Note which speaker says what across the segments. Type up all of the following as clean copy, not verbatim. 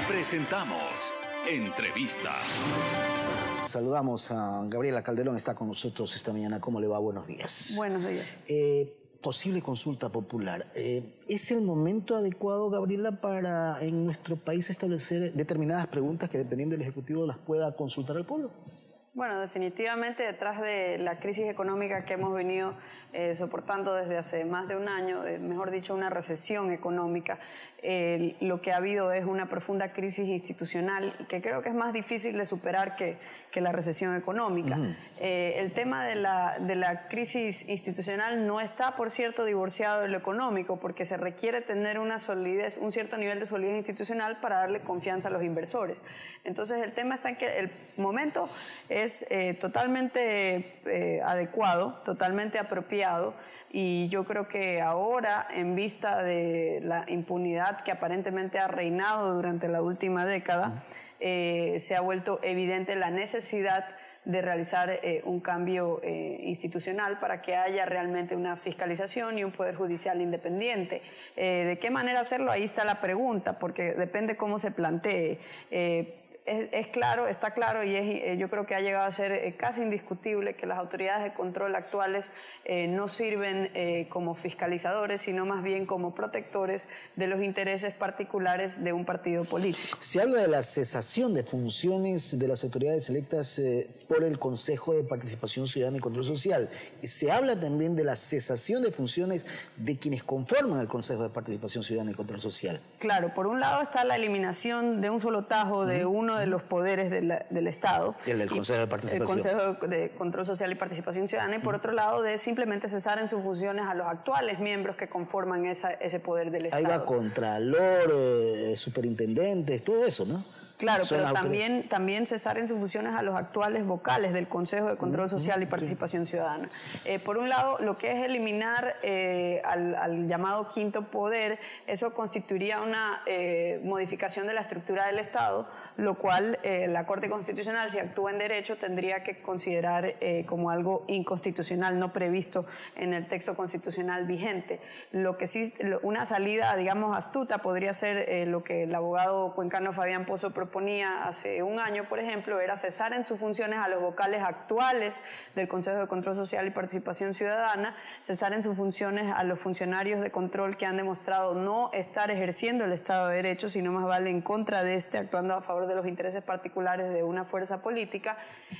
Speaker 1: Presentamos Entrevista.
Speaker 2: Saludamos a Gabriela Calderón, está con nosotros esta mañana. ¿Cómo le va? Buenos días.
Speaker 3: Buenos días.
Speaker 2: Posible consulta popular. ¿Es el momento adecuado, Gabriela, para en nuestro país establecer determinadas preguntas que, dependiendo del Ejecutivo, las pueda consultar el pueblo?
Speaker 3: Bueno, definitivamente detrás de la crisis económica que hemos venido soportando desde hace más de un año, mejor dicho, una recesión económica, lo que ha habido es una profunda crisis institucional que creo que es más difícil de superar que la recesión económica. El tema de la crisis institucional no está, por cierto, divorciado de lo económico, porque se requiere tener una solidez, un cierto nivel de solidez institucional para darle confianza a los inversores. Entonces el tema está en que el momento es totalmente adecuado, totalmente apropiado, y yo creo que ahora, en vista de la impunidad que aparentemente ha reinado durante la última década, se ha vuelto evidente la necesidad de realizar un cambio institucional para que haya realmente una fiscalización y un poder judicial independiente. ¿De qué manera hacerlo? Ahí está la pregunta, porque depende cómo se plantee. Está claro y yo creo que ha llegado a ser casi indiscutible que las autoridades de control actuales no sirven como fiscalizadores, sino más bien como protectores de los intereses particulares de un partido político.
Speaker 2: Se habla de la cesación de funciones de las autoridades electas por el Consejo de Participación Ciudadana y Control Social. Y se habla también de la cesación de funciones de quienes conforman el Consejo de Participación Ciudadana y Control Social.
Speaker 3: Claro, por un lado está la eliminación de un solo tajo de uno de los poderes del Estado.
Speaker 2: El del Consejo de Participación.
Speaker 3: El Consejo de Control Social y Participación Ciudadana, y por otro lado de simplemente cesar en sus funciones a los actuales miembros que conforman ese poder del Estado.
Speaker 2: Ahí va Contralor, superintendentes, todo eso, ¿no?
Speaker 3: Claro, pero también cesar en sus funciones a los actuales vocales del Consejo de Control Social y Participación Ciudadana. Por un lado, lo que es eliminar al llamado quinto poder, eso constituiría una modificación de la estructura del Estado, lo cual la Corte Constitucional, si actúa en derecho, tendría que considerar como algo inconstitucional, no previsto en el texto constitucional vigente. Lo que sí, una salida, digamos, astuta podría ser lo que el abogado cuencano Fabián Pozo proponía hace un año, por ejemplo, era cesar en sus funciones a los vocales actuales del Consejo de Control Social y Participación Ciudadana, cesar en sus funciones a los funcionarios de control que han demostrado no estar ejerciendo el Estado de Derecho, sino más vale en contra de actuando a favor de los intereses particulares de una fuerza política,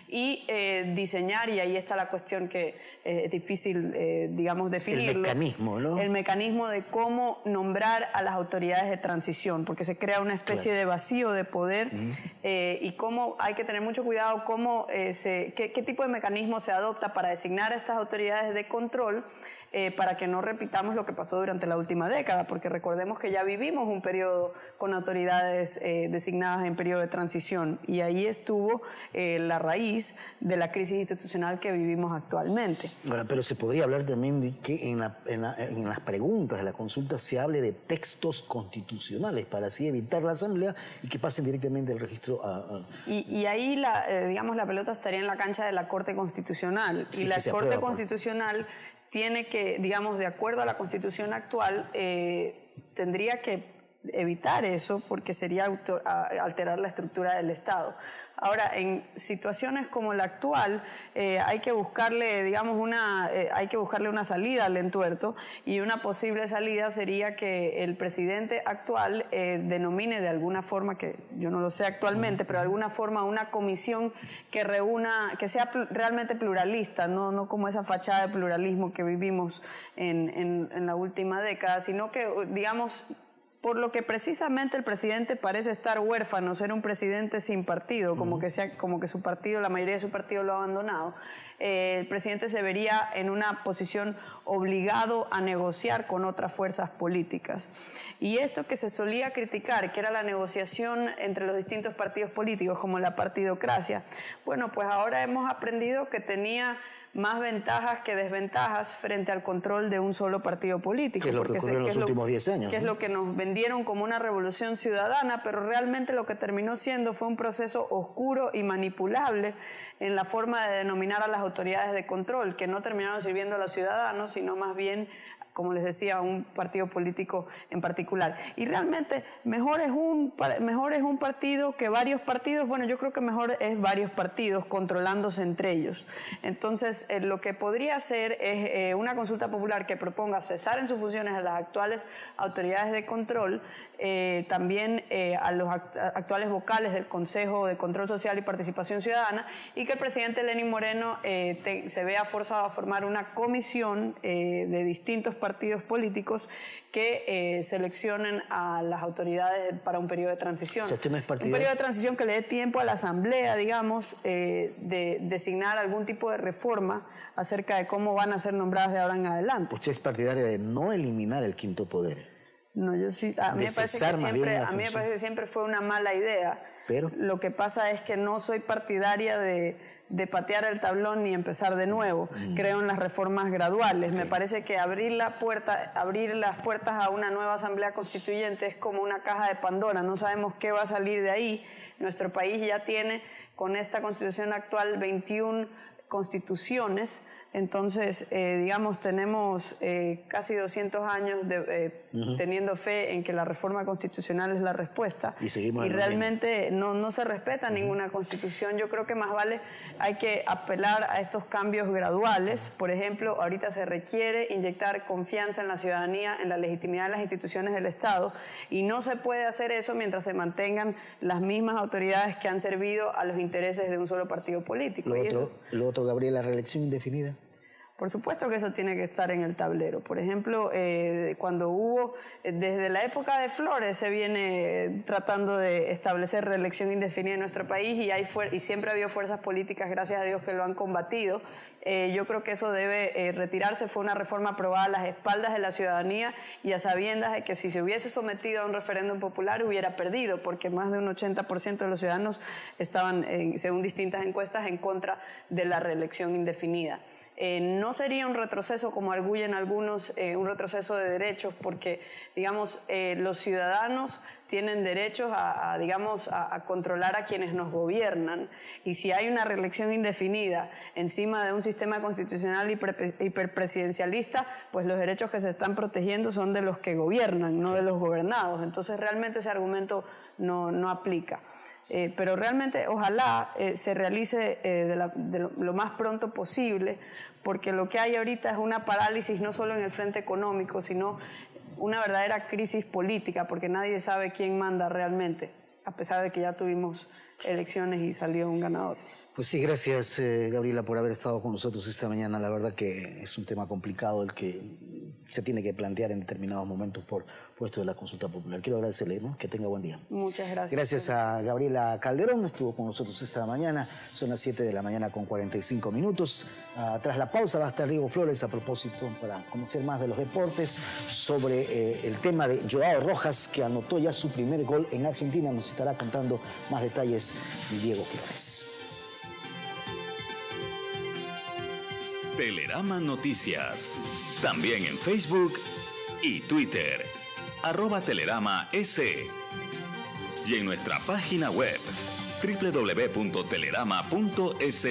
Speaker 3: y diseñar, y ahí está la cuestión que es difícil, digamos, definirlo.
Speaker 2: El mecanismo, ¿no? El
Speaker 3: mecanismo de cómo nombrar a las autoridades de transición, porque se crea una especie de vacío de poder. Y cómo hay que tener mucho cuidado qué tipo de mecanismo se adopta para designar a estas autoridades de control, para que no repitamos lo que pasó durante la última década, porque recordemos que ya vivimos un periodo con autoridades designadas en periodo de transición, y ahí estuvo la raíz de la crisis institucional que vivimos actualmente.
Speaker 2: Ahora, pero se podría hablar también de que en las preguntas de la consulta se hable de textos constitucionales para así evitar la asamblea y que pasen directamente el registro
Speaker 3: y ahí digamos, la pelota estaría en la cancha de la Corte Constitucional, y la Corte Constitucional tiene que, digamos, de acuerdo a la Constitución actual, tendría que evitar eso, porque sería alterar la estructura del Estado. Ahora, en situaciones como la actual, hay que buscarle, digamos, una salida al entuerto, y una posible salida sería que el presidente actual denomine de alguna forma, que yo no lo sé actualmente, pero de alguna forma una comisión que reúna, que sea realmente pluralista, no como esa fachada de pluralismo que vivimos en la última década, sino que, digamos, por lo que precisamente el presidente parece estar huérfano, ser un presidente sin partido, como que su partido, la mayoría de su partido lo ha abandonado, el presidente se vería en una posición obligado a negociar con otras fuerzas políticas. Y esto que se solía criticar, que era la negociación entre los distintos partidos políticos, como la partidocracia, bueno, pues ahora hemos aprendido que tenía más ventajas que desventajas frente al control de un solo partido político.
Speaker 2: Que es lo que ocurrió en los últimos 10 años.
Speaker 3: Que es lo que nos vendieron como una revolución ciudadana, pero realmente lo que terminó siendo fue un proceso oscuro y manipulable en la forma de denominar a las autoridades de control, que no terminaron sirviendo a los ciudadanos, sino más bien como les decía, un partido político en particular. Y realmente mejor es un partido que varios partidos. Bueno, yo creo que mejor es varios partidos controlándose entre ellos. Entonces, lo que podría hacer es una consulta popular que proponga cesar en sus funciones a las actuales autoridades de control, también a los actuales vocales del Consejo de Control Social y Participación Ciudadana, y que el presidente Lenín Moreno se vea forzado a formar una comisión de distintos partidos políticos que seleccionen a las autoridades para un periodo de transición.
Speaker 2: O sea, ¿usted no es partidario?
Speaker 3: Un periodo de transición que le dé tiempo a la Asamblea, digamos, de designar algún tipo de reforma acerca de cómo van a ser nombradas de ahora en adelante.
Speaker 2: ¿Usted es partidario de no eliminar el quinto poder?
Speaker 3: No, yo sí, a mí me parece que siempre fue una mala idea.
Speaker 2: Pero
Speaker 3: lo que pasa es que no soy partidaria de patear el tablón ni empezar de nuevo. Creo en las reformas graduales. Me parece que abrir las puertas a una nueva asamblea constituyente es como una caja de Pandora. No sabemos qué va a salir de ahí. Nuestro país ya tiene, con esta constitución actual, 21 constituciones. Entonces, digamos, tenemos casi 200 años teniendo fe en que la reforma constitucional es la respuesta. Y realmente no se respeta ninguna constitución. Yo creo que más vale hay que apelar a estos cambios graduales. Por ejemplo, ahorita se requiere inyectar confianza en la ciudadanía, en la legitimidad de las instituciones del Estado, y no se puede hacer eso mientras se mantengan las mismas autoridades que han servido a los intereses de un solo partido político.
Speaker 2: Lo otro, Gabriel, la reelección indefinida.
Speaker 3: Por supuesto que eso tiene que estar en el tablero. Por ejemplo, cuando hubo, desde la época de Flores se viene tratando de establecer reelección indefinida en nuestro país, y siempre ha habido fuerzas políticas, gracias a Dios, que lo han combatido. Yo creo que eso debe retirarse. Fue una reforma aprobada a las espaldas de la ciudadanía y a sabiendas de que si se hubiese sometido a un referéndum popular hubiera perdido, porque más de un 80% de los ciudadanos estaban, según distintas encuestas, en contra de la reelección indefinida. No sería un retroceso, como arguyen algunos, un retroceso de derechos, porque, digamos, los ciudadanos tienen derechos a controlar a quienes nos gobiernan, y si hay una reelección indefinida encima de un sistema constitucional hiperpresidencialista, pues los derechos que se están protegiendo son de los que gobiernan, no de los gobernados. Entonces realmente ese argumento no aplica. Pero realmente ojalá se realice lo más pronto posible, porque lo que hay ahorita es una parálisis no solo en el frente económico, sino una verdadera crisis política, porque nadie sabe quién manda realmente, a pesar de que ya tuvimos elecciones y salió un ganador.
Speaker 2: Pues sí, gracias Gabriela por haber estado con nosotros esta mañana. La verdad que es un tema complicado el que se tiene que plantear en determinados momentos por esto de la consulta popular. Quiero agradecerle, ¿no? Que tenga buen día.
Speaker 3: Muchas gracias.
Speaker 2: Gracias a Gabriela Calderón, estuvo con nosotros esta mañana. Son las 7 de la mañana con 45 minutos. Tras la pausa va a estar Diego Flores a propósito para conocer más de los deportes sobre el tema de Joao Rojas, que anotó ya su primer gol en Argentina. Nos estará contando más detalles Diego Flores.
Speaker 1: Telerama Noticias, también en Facebook y Twitter, @Telerama-S, y en nuestra página web www.telerama.es.